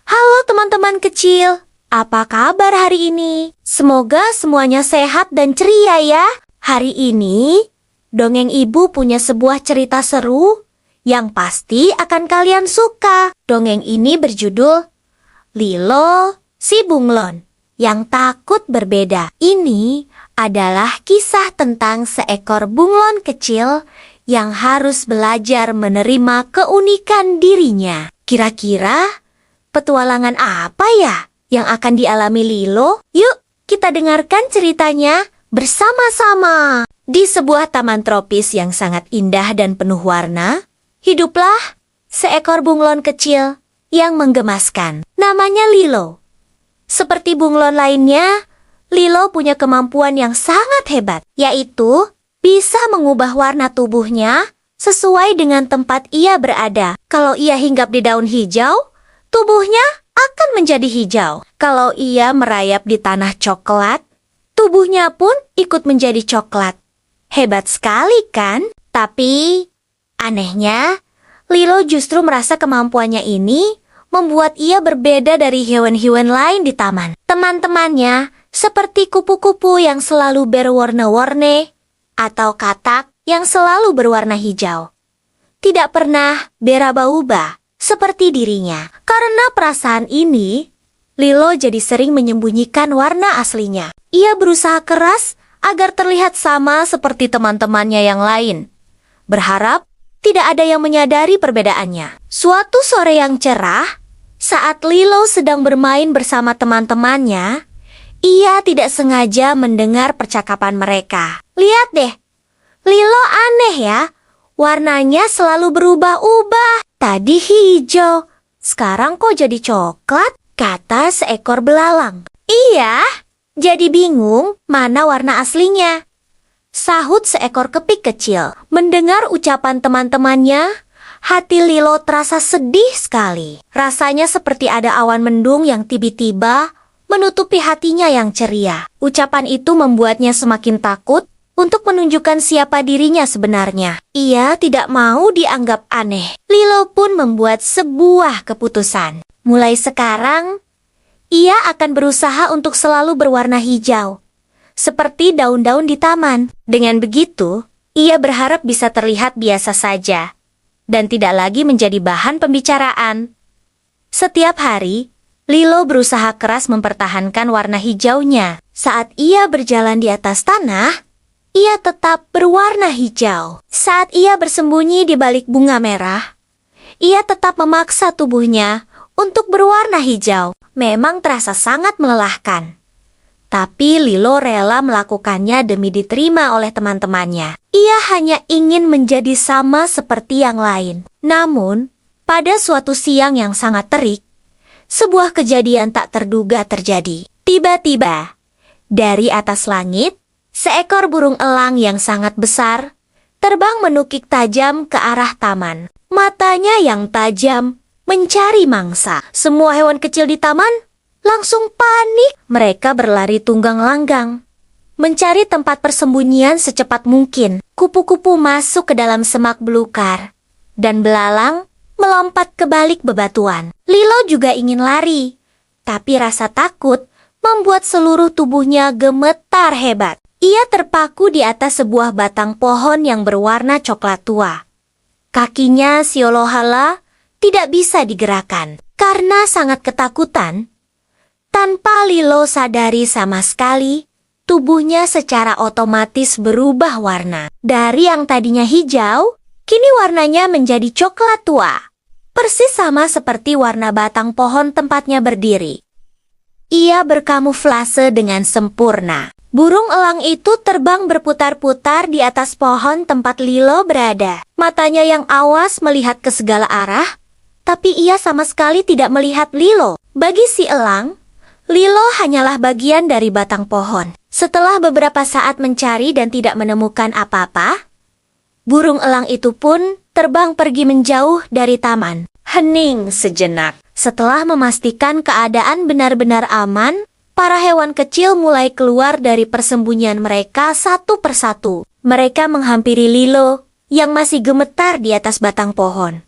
Halo teman-teman kecil, apa kabar hari ini? Semoga semuanya sehat dan ceria ya. Hari ini, Dongeng Ibu punya sebuah cerita seru yang pasti akan kalian suka. Dongeng ini berjudul Lilo si Bunglon yang takut berbeda. Ini adalah kisah tentang seekor bunglon kecil yang harus belajar menerima keunikan dirinya. Kira-kira petualangan apa ya yang akan dialami Lilo? Yuk, kita dengarkan ceritanya bersama-sama. Di sebuah taman tropis yang sangat indah dan penuh warna, hiduplah seekor bunglon kecil yang menggemaskan. Namanya Lilo. Seperti bunglon lainnya, Lilo punya kemampuan yang sangat hebat, yaitu bisa mengubah warna tubuhnya sesuai dengan tempat ia berada. Kalau ia hinggap di daun hijau, tubuhnya akan menjadi hijau. Kalau ia merayap di tanah coklat, tubuhnya pun ikut menjadi coklat. Hebat sekali kan? Tapi anehnya, Lilo justru merasa kemampuannya ini membuat ia berbeda dari hewan-hewan lain di taman. Teman-temannya seperti kupu-kupu yang selalu berwarna-warni atau katak yang selalu berwarna hijau. Tidak pernah berubah-ubah seperti dirinya. Karena perasaan ini, Lilo jadi sering menyembunyikan warna aslinya. Ia berusaha keras agar terlihat sama seperti teman-temannya yang lain. Berharap tidak ada yang menyadari perbedaannya. Suatu sore yang cerah, saat Lilo sedang bermain bersama teman-temannya, ia tidak sengaja mendengar percakapan mereka. Lihat deh, Lilo aneh ya. Warnanya selalu berubah-ubah. Tadi hijau, sekarang kok jadi coklat? Kata seekor belalang. Iya, jadi bingung mana warna aslinya. Sahut seekor kepik kecil. Mendengar ucapan teman-temannya, hati Lilo terasa sedih sekali. Rasanya seperti ada awan mendung yang tiba-tiba menutupi hatinya yang ceria. Ucapan itu membuatnya semakin takut untuk menunjukkan siapa dirinya sebenarnya. Ia tidak mau dianggap aneh. Lilo pun membuat sebuah keputusan. Mulai sekarang, ia akan berusaha untuk selalu berwarna hijau, seperti daun-daun di taman. Dengan begitu, ia berharap bisa terlihat biasa saja dan tidak lagi menjadi bahan pembicaraan. Setiap hari, Lilo berusaha keras mempertahankan warna hijaunya. Saat ia berjalan di atas tanah, ia tetap berwarna hijau. Saat ia bersembunyi di balik bunga merah, ia tetap memaksa tubuhnya untuk berwarna hijau. Memang terasa sangat melelahkan. Tapi Lilo rela melakukannya demi diterima oleh teman-temannya. Ia hanya ingin menjadi sama seperti yang lain. Namun, pada suatu siang yang sangat terik, sebuah kejadian tak terduga terjadi. Tiba-tiba, dari atas langit, seekor burung elang yang sangat besar terbang menukik tajam ke arah taman. Matanya yang tajam mencari mangsa. Semua hewan kecil di taman langsung panik. Mereka berlari tunggang langgang, mencari tempat persembunyian secepat mungkin. Kupu-kupu masuk ke dalam semak belukar, dan belalang melompat ke balik bebatuan. Lilo juga ingin lari, tapi rasa takut membuat seluruh tubuhnya gemetar hebat. Ia terpaku di atas sebuah batang pohon yang berwarna coklat tua. Kakinya seolah-olah tidak bisa digerakkan. Karena sangat ketakutan, tanpa Lilo sadari sama sekali, tubuhnya secara otomatis berubah warna. Dari yang tadinya hijau, kini warnanya menjadi coklat tua. Persis sama seperti warna batang pohon tempatnya berdiri. Ia berkamuflase dengan sempurna. Burung elang itu terbang berputar-putar di atas pohon tempat Lilo berada. Matanya yang awas melihat ke segala arah, tapi ia sama sekali tidak melihat Lilo. Bagi si elang, Lilo hanyalah bagian dari batang pohon. Setelah beberapa saat mencari dan tidak menemukan apa-apa, burung elang itu pun terbang pergi menjauh dari taman. Hening sejenak. Setelah memastikan keadaan benar-benar aman, para hewan kecil mulai keluar dari persembunyian mereka satu persatu. Mereka menghampiri Lilo yang masih gemetar di atas batang pohon.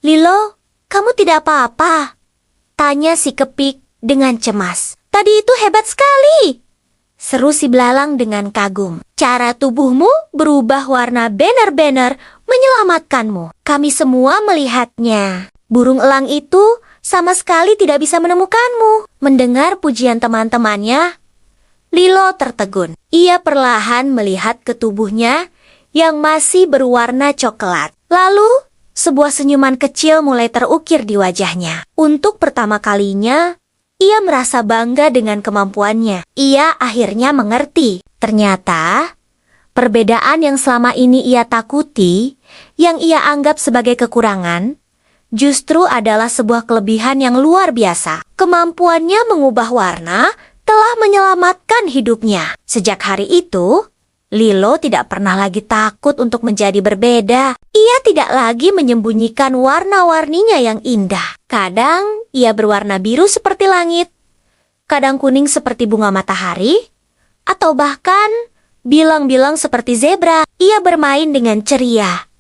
Lilo, kamu tidak apa-apa? Tanya si Kepik dengan cemas. Tadi itu hebat sekali, seru si Belalang dengan kagum. Cara tubuhmu berubah warna benar-benar menyelamatkanmu. Kami semua melihatnya. Burung elang itu sama sekali tidak bisa menemukanmu. Mendengar pujian teman-temannya, Lilo tertegun. Ia perlahan melihat ke tubuhnya yang masih berwarna coklat. Lalu, sebuah senyuman kecil mulai terukir di wajahnya. Untuk pertama kalinya, ia merasa bangga dengan kemampuannya. Ia akhirnya mengerti. Ternyata, perbedaan yang selama ini ia takuti, yang ia anggap sebagai kekurangan, justru adalah sebuah kelebihan yang luar biasa. Kemampuannya mengubah warna telah menyelamatkan hidupnya. Sejak hari itu, Lilo tidak pernah lagi takut untuk menjadi berbeda. Ia tidak lagi menyembunyikan warna-warninya yang indah. Kadang ia berwarna biru seperti langit, kadang kuning seperti bunga matahari, atau bahkan bilang-bilang seperti zebra. Ia bermain dengan ceria,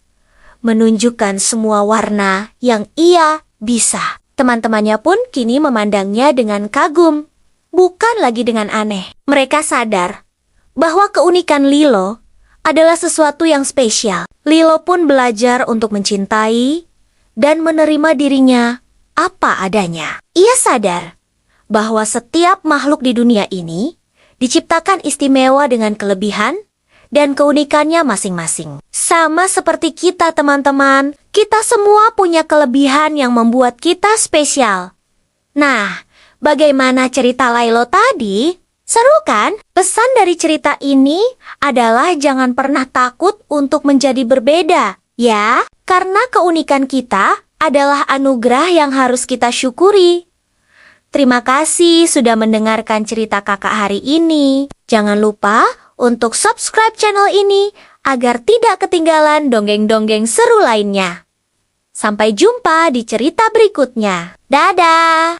menunjukkan semua warna yang ia bisa. Teman-temannya pun kini memandangnya dengan kagum, bukan lagi dengan aneh. Mereka sadar bahwa keunikan Lilo adalah sesuatu yang spesial. Lilo pun belajar untuk mencintai dan menerima dirinya apa adanya. Ia sadar bahwa setiap makhluk di dunia ini diciptakan istimewa dengan kelebihan dan keunikannya masing-masing. Sama seperti kita, teman-teman, kita semua punya kelebihan yang membuat kita spesial. Nah, bagaimana cerita Lilo tadi? Seru kan? Pesan dari cerita ini adalah jangan pernah takut untuk menjadi berbeda, ya, karena keunikan kita adalah anugerah yang harus kita syukuri. Terima kasih sudah mendengarkan cerita kakak hari ini. Jangan lupa untuk subscribe channel ini agar tidak ketinggalan dongeng-dongeng seru lainnya. Sampai jumpa di cerita berikutnya. Dadah!